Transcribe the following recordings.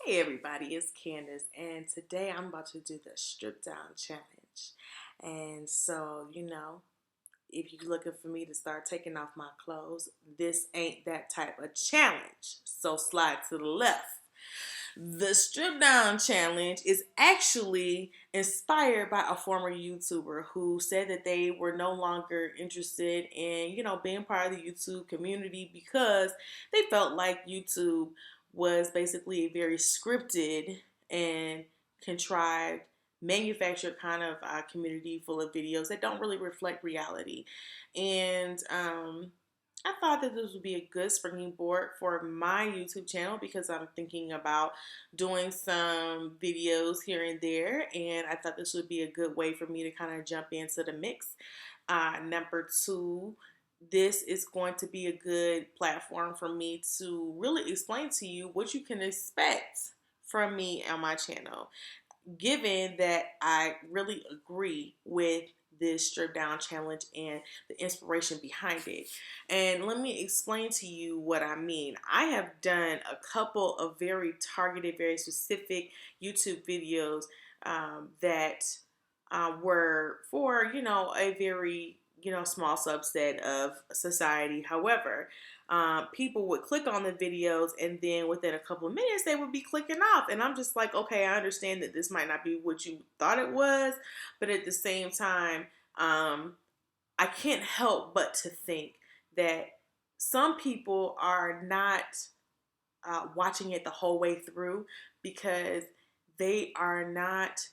Hey everybody, it's Candace, and today I'm about to do the strip down challenge. And so, if you're looking for me to start taking off my clothes, this ain't that type of challenge. So slide to the left. The strip down challenge is actually inspired by a former YouTuber who said that they were no longer interested in, being part of the YouTube community because they felt like YouTube was basically a very scripted and contrived manufactured kind of community full of videos that don't really reflect reality. And I thought that this would be a good springboard for my YouTube channel because I'm thinking about doing some videos here and there, and I thought this would be a good way for me to kind of jump into the mix. Number two, this is going to be a good platform for me to really explain to you what you can expect from me on my channel, given that I really agree with this strip down challenge and the inspiration behind it. And let me explain to you what I mean. I have done a couple of very targeted, very specific YouTube videos that were for, a very, small subset of society. However, people would click on the videos and then within a couple of minutes they would be clicking off, and I'm just like, okay, I understand that this might not be what you thought it was, but at the same time, I can't help but to think that some people are not watching it the whole way through because they are not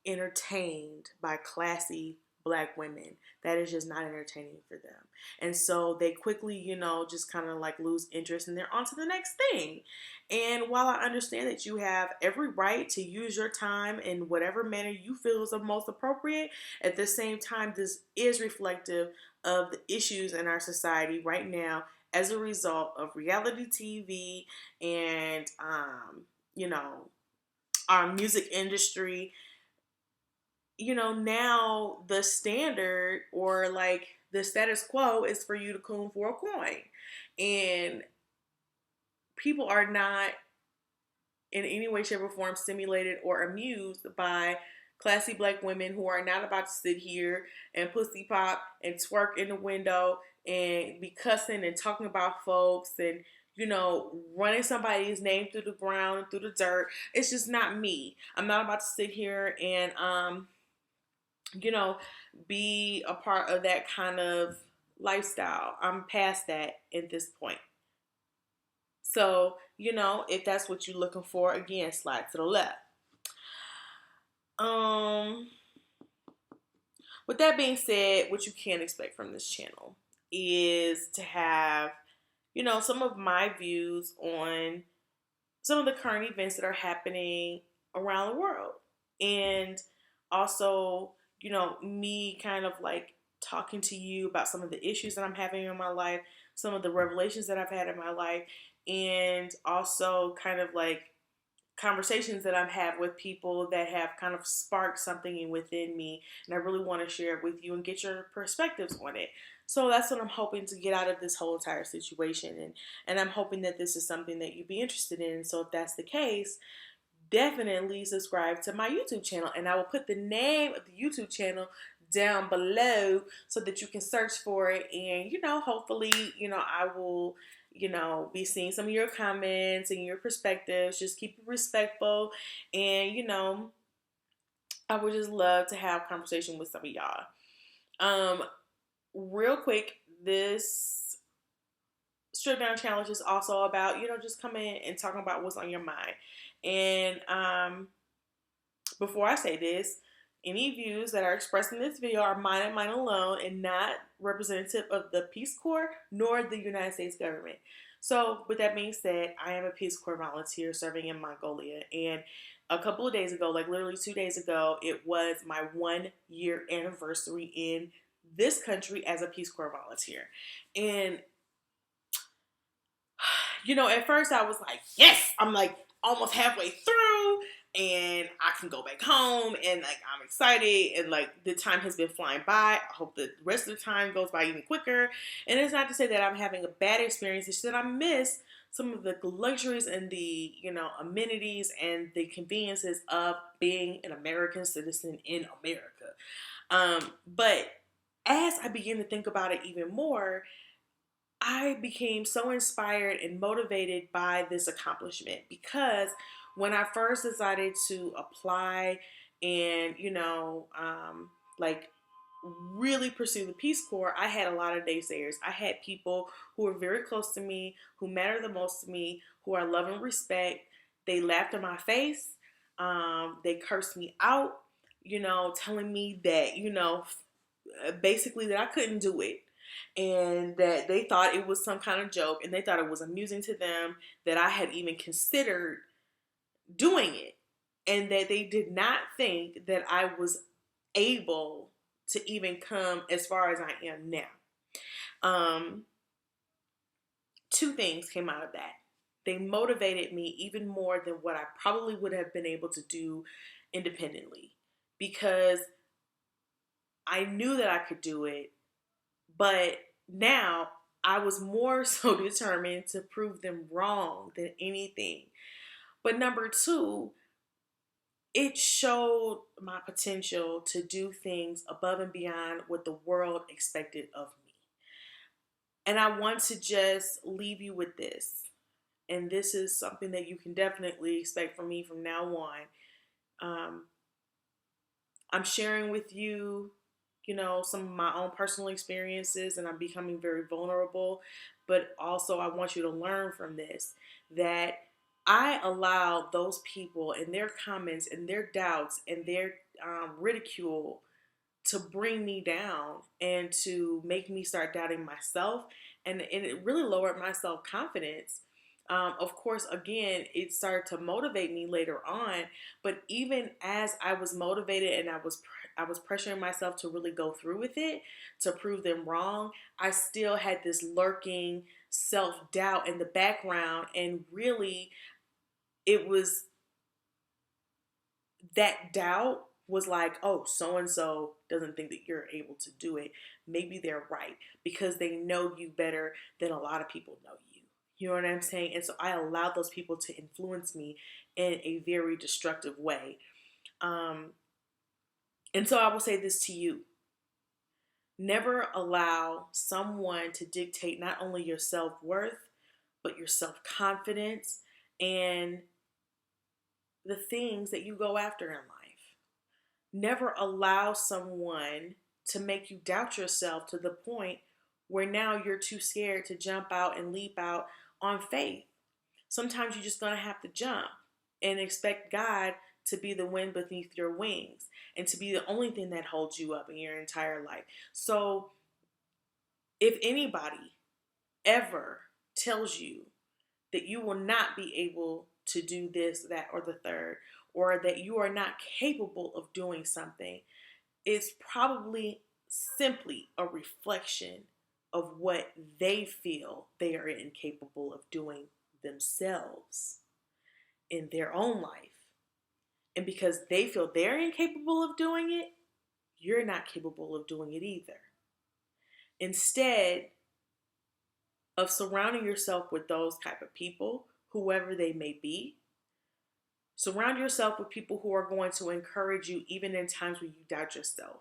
entertained by classy black women. That is just not entertaining for them. And so they quickly, just kind of like lose interest and they're on to the next thing. And while I understand that you have every right to use your time in whatever manner you feel is the most appropriate, at the same time, this is reflective of the issues in our society right now as a result of reality TV and, our music industry. Now the standard or like the status quo is for you to coon for a coin. And people are not in any way, shape, or form stimulated or amused by classy black women who are not about to sit here and pussy pop and twerk in the window and be cussing and talking about folks and running somebody's name through the ground and through the dirt. It's just not me. I'm not about to sit here and you know, be a part of that kind of lifestyle. I'm past that at this point. So, if that's what you're looking for, again, slide to the left. Um, with that being said, what you can expect from this channel is to have, some of my views on some of the current events that are happening around the world. And also, me kind of like talking to you about some of the issues that I'm having in my life, some of the revelations that I've had in my life, and also kind of like conversations that I've had with people that have kind of sparked something within me, and I really want to share it with you and get your perspectives on it. So that's what I'm hoping to get out of this whole entire situation, and I'm hoping that this is something that you'd be interested in. So if that's the case, definitely subscribe to my YouTube channel, and I will put the name of the YouTube channel down below so that you can search for it, and hopefully I will be seeing some of your comments and your perspectives. Just keep it respectful, and I would just love to have conversation with some of y'all. Real quick, this strip down challenge is also about just coming and talking about what's on your mind. And before I say this, any views that are expressed in this video are mine and mine alone and not representative of the Peace Corps nor the United States government. So with that being said, I am a Peace Corps volunteer serving in Mongolia, and a couple of days ago, like literally 2 days ago, it was my 1 year anniversary in this country as a Peace Corps volunteer. And at first I was like, yes, I'm like almost halfway through. and I can go back home and like I'm excited and like the time has been flying by. I hope the rest of the time goes by even quicker. And it's not to say that I'm having a bad experience, it's just that I miss some of the luxuries and the, amenities and the conveniences of being an American citizen in America. But as I began to think about it even more, I became so inspired and motivated by this accomplishment because when I first decided to apply and, like really pursue the Peace Corps, I had a lot of naysayers. I had people who were very close to me, who matter the most to me, who I love and respect. They laughed in my face. They cursed me out, telling me that, basically that I couldn't do it and that they thought it was some kind of joke and they thought it was amusing to them that I had even considered doing it and that they did not think that I was able to even come as far as I am now. Um, Two things came out of that. They motivated me even more than what I probably would have been able to do independently because I knew that I could do it, but now I was more so determined to prove them wrong than anything. But number two, it showed my potential to do things above and beyond what the world expected of me. And I want to just leave you with this. And this is something that you can definitely expect from me from now on. Um, I'm sharing with you, some of my own personal experiences, and I'm becoming very vulnerable. But also, I want you to learn from this that I allow those people and their comments and their doubts and their ridicule to bring me down and to make me start doubting myself. And it really lowered my self confidence. Of course, again, it started to motivate me later on. But even as I was motivated and I was pressuring myself to really go through with it, to prove them wrong, I still had this lurking self doubt in the background. And really, it was that doubt was like, oh, so and so doesn't think that you're able to do it. Maybe they're right because they know you better than a lot of people know you. You know what I'm saying? And so I allowed those people to influence me in a very destructive way. Um, and so I will say this to you. Never allow someone to dictate not only your self-worth, but your self-confidence and the things that you go after in life. Never allow someone to make you doubt yourself to the point where now you're too scared to jump out and leap out on faith. Sometimes you're just going to have to jump and expect God to be the wind beneath your wings and to be the only thing that holds you up in your entire life. So if anybody ever tells you that you will not be able to do this, that, or the third, or that you are not capable of doing something, it's probably simply a reflection of what they feel they are incapable of doing themselves in their own life. And because they feel they're incapable of doing it, you're not capable of doing it either. Instead of surrounding yourself with those type of people, whoever they may be, surround yourself with people who are going to encourage you even in times when you doubt yourself.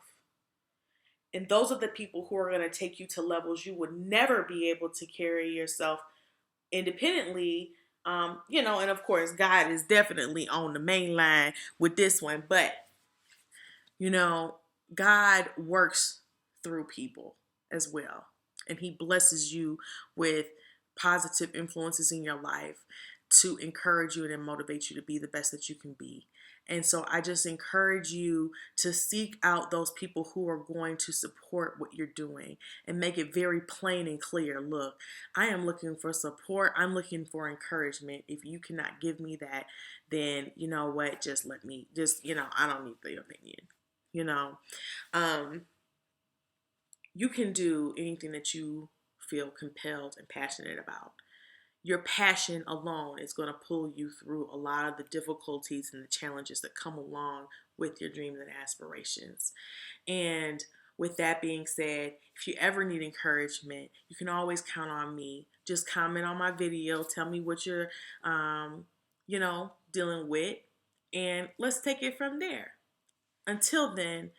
And those are the people who are going to take you to levels you would never be able to carry yourself independently. And of course, God is definitely on the main line with this one. But, God works through people as well. And He blesses you with positive influences in your life to encourage you and motivate you to be the best that you can be. And so I just encourage you to seek out those people who are going to support what you're doing and make it very plain and clear. Look, I am looking for support. I'm looking for encouragement. If you cannot give me that, then you know what? Just let me, I don't need the opinion. You can do anything that you feel compelled and passionate about. your passion alone is going to pull you through a lot of the difficulties and the challenges that come along with your dreams and aspirations. And with that being said, if you ever need encouragement, you can always count on me. Just comment on my video, tell me what you're, dealing with, and let's take it from there. Until then,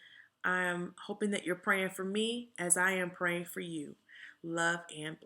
I'm hoping that you're praying for me as I am praying for you. Love and blessings.